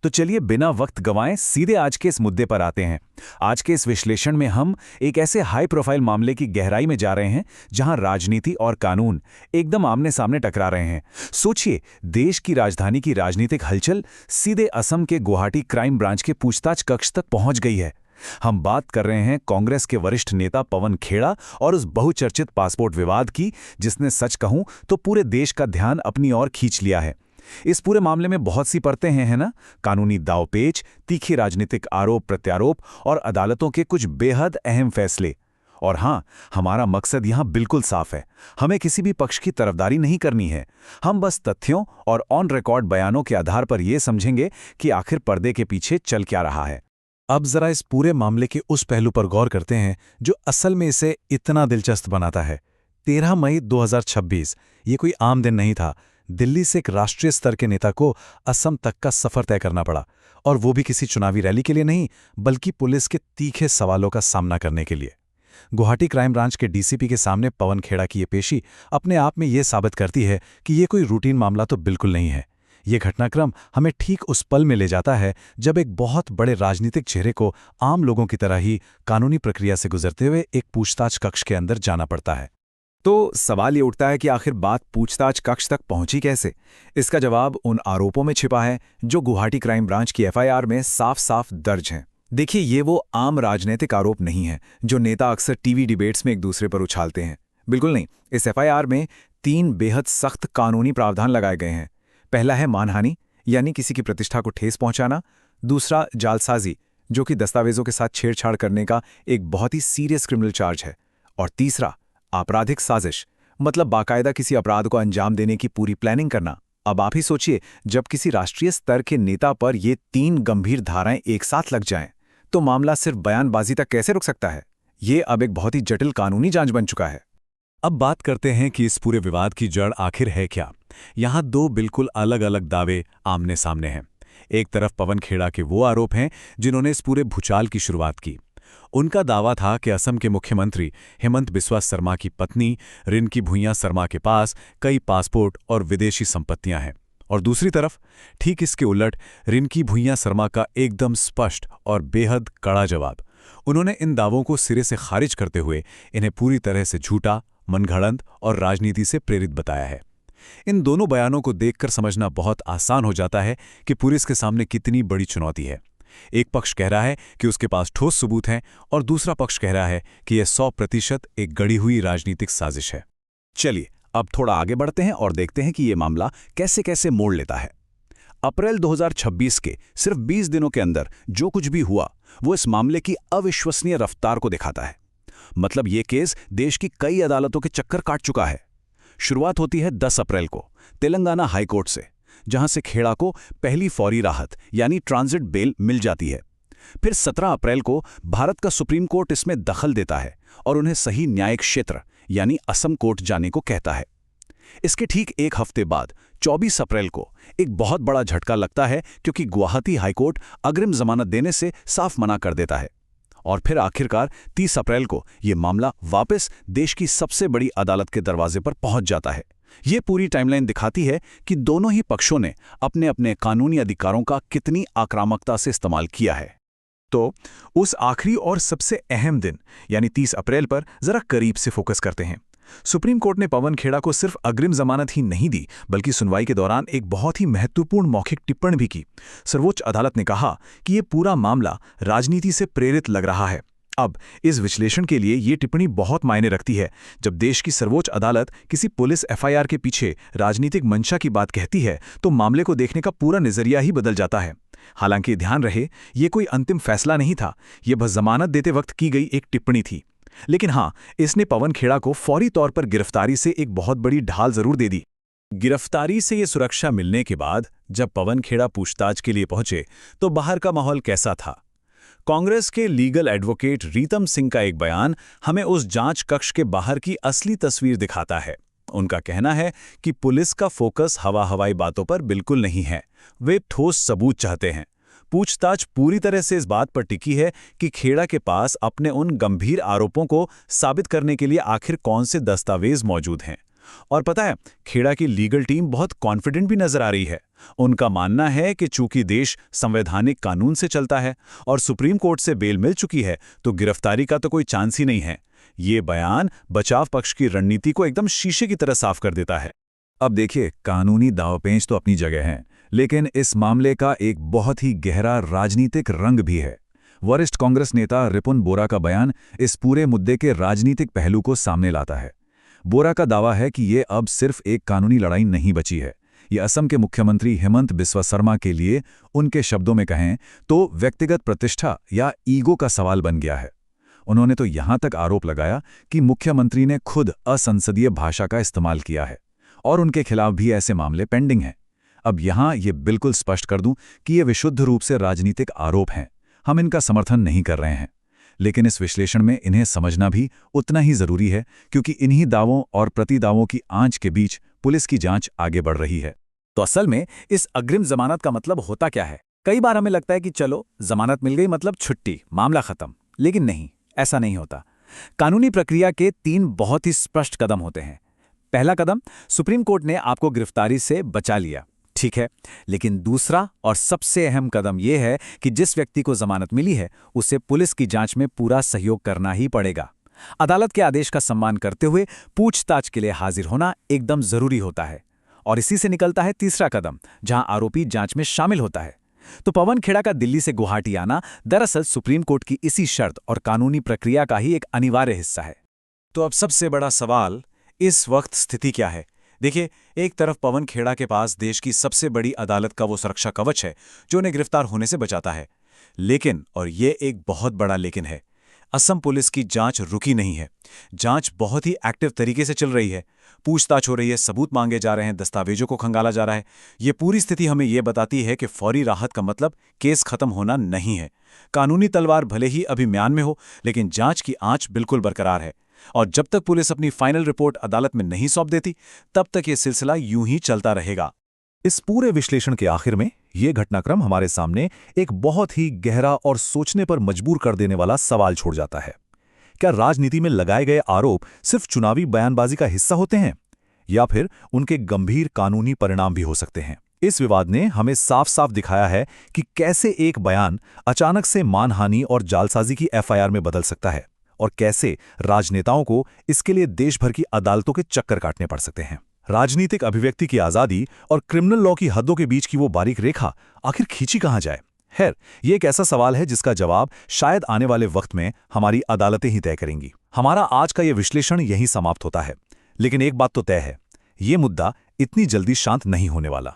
तो चलिए बिना वक्त गंवाए सीधे आज के इस मुद्दे पर आते हैं। आज के इस विश्लेषण में हम एक ऐसे हाई प्रोफाइल मामले की गहराई में जा रहे हैं जहां राजनीति और कानून एकदम आमने सामने टकरा रहे हैं। सोचिए, देश की राजधानी की राजनीतिक हलचल सीधे असम के गुवाहाटी क्राइम ब्रांच के पूछताछ कक्ष तक पहुंच गई है। हम बात कर रहे हैं कांग्रेस के वरिष्ठ नेता पवन खेड़ा और उस बहुचर्चित पासपोर्ट विवाद की, जिसने सच कहूं तो पूरे देश का ध्यान अपनी ओर खींच लिया है। इस पूरे मामले में बहुत सी परतें हैं, है ना? कानूनी दांवपेच, तीखे राजनीतिक आरोप प्रत्यारोप और अदालतों के कुछ बेहद अहम फैसले। और हां, हमारा मकसद यहां बिल्कुल साफ है। हमें किसी भी पक्ष की तरफदारी नहीं करनी है। हम बस तथ्यों और ऑन रिकॉर्ड बयानों के आधार पर यह समझेंगे कि आखिर पर्दे के पीछे चल क्या रहा है। अब जरा इस पूरे मामले के उस पहलू पर गौर करते हैं जो असल में इसे इतना दिलचस्प बनाता है। 13 मई 2026 ये कोई आम दिन नहीं था। दिल्ली से एक राष्ट्रीय स्तर के नेता को असम तक का सफर तय करना पड़ा, और वो भी किसी चुनावी रैली के लिए नहीं, बल्कि पुलिस के तीखे सवालों का सामना करने के लिए। गुवाहाटी क्राइम ब्रांच के डीसीपी के सामने पवन खेड़ा की ये पेशी अपने आप में ये साबित करती है कि ये कोई रूटीन मामला तो बिल्कुल नहीं है। ये घटनाक्रम हमें ठीक उस पल में ले जाता है जब एक बहुत बड़े राजनीतिक चेहरे को आम लोगों की तरह ही कानूनी प्रक्रिया से गुजरते हुए एक पूछताछ कक्ष के अंदर जाना पड़ता है। तो सवाल ये उठता है कि आखिर बात पूछताछ कक्ष तक पहुंची कैसे? इसका जवाब उन आरोपों में छिपा है जो गुवाहाटी क्राइम ब्रांच की एफआईआर में साफ साफ दर्ज हैं। देखिए, ये वो आम राजनीतिक आरोप नहीं है जो नेता अक्सर टीवी डिबेट्स में एक दूसरे पर उछालते हैं। बिल्कुल नहीं। इस एफआईआर में 3 बेहद सख्त कानूनी प्रावधान लगाए गए हैं। पहला है मानहानि, यानी किसी की प्रतिष्ठा को ठेस पहुंचाना। दूसरा जालसाजी, जो कि दस्तावेजों के साथ छेड़छाड़ करने का एक बहुत ही सीरियस क्रिमिनल चार्ज है। और तीसरा आपराधिक साजिश, मतलब बाकायदा किसी अपराध को अंजाम देने की पूरी प्लानिंग करना। अब आप ही सोचिए, जब किसी राष्ट्रीय स्तर के नेता पर ये 3 गंभीर धाराएं एक साथ लग जाएं, तो मामला सिर्फ बयानबाजी तक कैसे रुक सकता है? ये अब एक बहुत ही जटिल कानूनी जांच बन चुका है। अब बात करते हैं कि इस पूरे विवाद की जड़ आखिर है क्या। यहाँ 2 बिल्कुल अलग अलग दावे आमने सामने हैं। एक तरफ पवन खेड़ा के वो आरोप हैं जिन्होंने इस पूरे भूचाल की शुरुआत की। उनका दावा था कि असम के मुख्यमंत्री हेमंत बिस्वा शर्मा की पत्नी रिंकी भुइयां शर्मा के पास कई पासपोर्ट और विदेशी संपत्तियां हैं। और दूसरी तरफ, ठीक इसके उलट, रिंकी भुइयां शर्मा का एकदम स्पष्ट और बेहद कड़ा जवाब। उन्होंने इन दावों को सिरे से खारिज करते हुए इन्हें पूरी तरह से झूठा, मनगढ़ंत और राजनीति से प्रेरित बताया है। इन दोनों बयानों को देखकर समझना बहुत आसान हो जाता है कि पुलिस के सामने कितनी बड़ी चुनौती है। एक पक्ष कह रहा है कि उसके पास ठोस सबूत हैं, और दूसरा पक्ष कह रहा है कि यह 100% एक गढ़ी हुई राजनीतिक साजिश है। चलिए अब थोड़ा आगे बढ़ते हैं और देखते हैं कि यह मामला कैसे कैसे मोड़ लेता है। अप्रैल 2026 के सिर्फ 20 दिनों के अंदर जो कुछ भी हुआ, वो इस मामले की अविश्वसनीय रफ्तार को दिखाता है। मतलब ये केस देश की कई अदालतों के चक्कर काट चुका है। शुरुआत होती है 10 अप्रैल को तेलंगाना हाईकोर्ट से, जहां से खेड़ा को पहली फौरी राहत यानी ट्रांजिट बेल मिल जाती है। फिर 17 अप्रैल को भारत का सुप्रीम कोर्ट इसमें दखल देता है और उन्हें सही न्यायिक क्षेत्र यानी असम कोर्ट जाने को कहता है। इसके ठीक एक हफ्ते बाद 24 अप्रैल को एक बहुत बड़ा झटका लगता है, क्योंकि गुवाहाटी हाईकोर्ट अग्रिम जमानत देने से साफ मना कर देता है। और फिर आखिरकार 30 अप्रैल को यह मामला वापस देश की सबसे बड़ी अदालत के दरवाजे पर पहुंच जाता है। ये पूरी टाइमलाइन दिखाती है कि दोनों ही पक्षों ने अपने अपने कानूनी अधिकारों का कितनी आक्रामकता से इस्तेमाल किया है। तो उस आखिरी और सबसे अहम दिन यानी 30 अप्रैल पर जरा करीब से फोकस करते हैं। सुप्रीम कोर्ट ने पवन खेड़ा को सिर्फ अग्रिम जमानत ही नहीं दी, बल्कि सुनवाई के दौरान एक बहुत ही महत्वपूर्ण मौखिक टिप्पणी भी की। सर्वोच्च अदालत ने कहा कि ये पूरा मामला राजनीति से प्रेरित लग रहा है। अब इस विश्लेषण के लिए ये टिप्पणी बहुत मायने रखती है। जब देश की सर्वोच्च अदालत किसी पुलिस एफआईआर के पीछे राजनीतिक मंशा की बात कहती है, तो मामले को देखने का पूरा नजरिया ही बदल जाता है। हालांकि ध्यान रहे, ये कोई अंतिम फैसला नहीं था, ये बस जमानत देते वक्त की गई एक टिप्पणी थी। लेकिन हाँ, इसने पवन खेड़ा को फौरी तौर पर गिरफ्तारी से एक बहुत बड़ी ढाल जरूर दे दी। गिरफ्तारी से ये सुरक्षा मिलने के बाद जब पवन खेड़ा पूछताछ के लिए पहुंचे, तो बाहर का माहौल कैसा था? कांग्रेस के लीगल एडवोकेट रीतम सिंह का एक बयान हमें उस जांच कक्ष के बाहर की असली तस्वीर दिखाता है। उनका कहना है कि पुलिस का फोकस हवाई बातों पर बिल्कुल नहीं है, वे ठोस सबूत चाहते हैं। पूछताछ पूरी तरह से इस बात पर टिकी है कि खेड़ा के पास अपने उन गंभीर आरोपों को साबित करने के लिए आखिर कौन से दस्तावेज मौजूद हैं। और पता है, खेड़ा की लीगल टीम बहुत कॉन्फिडेंट भी नजर आ रही है। उनका मानना है कि चूंकि देश संवैधानिक कानून से चलता है और सुप्रीम कोर्ट से बेल मिल चुकी है, तो गिरफ्तारी का तो कोई चांस ही नहीं है। ये बयान बचाव पक्ष की रणनीति को एकदम शीशे की तरह साफ कर देता है। अब देखिए, कानूनी दांवपेंच तो अपनी जगह हैं, लेकिन इस मामले का एक बहुत ही गहरा राजनीतिक रंग भी है। वरिष्ठ कांग्रेस नेता रिपुन बोरा का बयान इस पूरे मुद्दे के राजनीतिक पहलू को सामने लाता है। बोरा का दावा है कि ये अब सिर्फ एक कानूनी लड़ाई नहीं बची है, ये असम के मुख्यमंत्री हेमंत बिस्वा शर्मा के लिए, उनके शब्दों में कहें तो, व्यक्तिगत प्रतिष्ठा या ईगो का सवाल बन गया है। उन्होंने तो यहां तक आरोप लगाया कि मुख्यमंत्री ने खुद असंसदीय भाषा का इस्तेमाल किया है और उनके खिलाफ भी ऐसे मामले पेंडिंग हैं। अब यहां ये बिल्कुल स्पष्ट कर दूं कि ये विशुद्ध रूप से राजनीतिक आरोप हैं, हम इनका समर्थन नहीं कर रहे हैं। लेकिन इस विश्लेषण में इन्हें समझना भी उतना ही जरूरी है, क्योंकि इन्हीं दावों और प्रतिदावों की आंच के बीच पुलिस की जांच आगे बढ़ रही है। तो असल में इस अग्रिम जमानत का मतलब होता क्या है? कई बार हमें लगता है कि चलो जमानत मिल गई मतलब छुट्टी, मामला खत्म। लेकिन नहीं, ऐसा नहीं होता। कानूनी प्रक्रिया के 3 बहुत ही स्पष्ट कदम होते हैं। पहला कदम, सुप्रीम कोर्ट ने आपको गिरफ्तारी से बचा लिया, ठीक है। लेकिन दूसरा और सबसे अहम कदम यह है कि जिस व्यक्ति को जमानत मिली है उसे पुलिस की जांच में पूरा सहयोग करना ही पड़ेगा। अदालत के आदेश का सम्मान करते हुए पूछताछ के लिए हाजिर होना एकदम जरूरी होता है। और इसी से निकलता है तीसरा कदम, जहां आरोपी जांच में शामिल होता है। तो पवन खेड़ा का दिल्ली से गुवाहाटी आना दरअसल सुप्रीम कोर्ट की इसी शर्त और कानूनी प्रक्रिया का ही एक अनिवार्य हिस्सा है। तो अब सबसे बड़ा सवाल, इस वक्त स्थिति क्या है? देखिए, एक तरफ पवन खेड़ा के पास देश की सबसे बड़ी अदालत का वो सुरक्षा कवच है जो उन्हें गिरफ्तार होने से बचाता है। लेकिन, और ये एक बहुत बड़ा लेकिन है, असम पुलिस की जांच रुकी नहीं है। जांच बहुत ही एक्टिव तरीके से चल रही है। पूछताछ हो रही है, सबूत मांगे जा रहे हैं, दस्तावेजों को खंगाला जा रहा है। ये पूरी स्थिति हमें ये बताती है कि फौरी राहत का मतलब केस खत्म होना नहीं है। कानूनी तलवार भले ही अभी म्यान में हो, लेकिन जांच की आंच बिल्कुल बरकरार है। और जब तक पुलिस अपनी फाइनल रिपोर्ट अदालत में नहीं सौंप देती, तब तक ये सिलसिला यूं ही चलता रहेगा। इस पूरे विश्लेषण के आखिर में ये घटनाक्रम हमारे सामने एक बहुत ही गहरा और सोचने पर मजबूर कर देने वाला सवाल छोड़ जाता है। क्या राजनीति में लगाए गए आरोप सिर्फ चुनावी बयानबाजी का हिस्सा होते हैं, या फिर उनके गंभीर कानूनी परिणाम भी हो सकते हैं? इस विवाद ने हमें साफ साफ दिखाया है कि कैसे एक बयान अचानक से मानहानि और जालसाजी की एफआईआर में बदल सकता है, और कैसे राजनेताओं को इसके लिए देश भर की अदालतों के चक्कर काटने पड़ सकते हैं। राजनीतिक अभिव्यक्ति की आजादी और क्रिमिनल लॉ की हदों के बीच की वो बारीक रेखा आखिर खींची कहां जाए? खैर, ये एक ऐसा सवाल है जिसका जवाब शायद आने वाले वक्त में हमारी अदालतें ही तय करेंगी। हमारा आज का ये विश्लेषण यहीं समाप्त होता है, लेकिन एक बात तो तय है, ये मुद्दा इतनी जल्दी शांत नहीं होने वाला।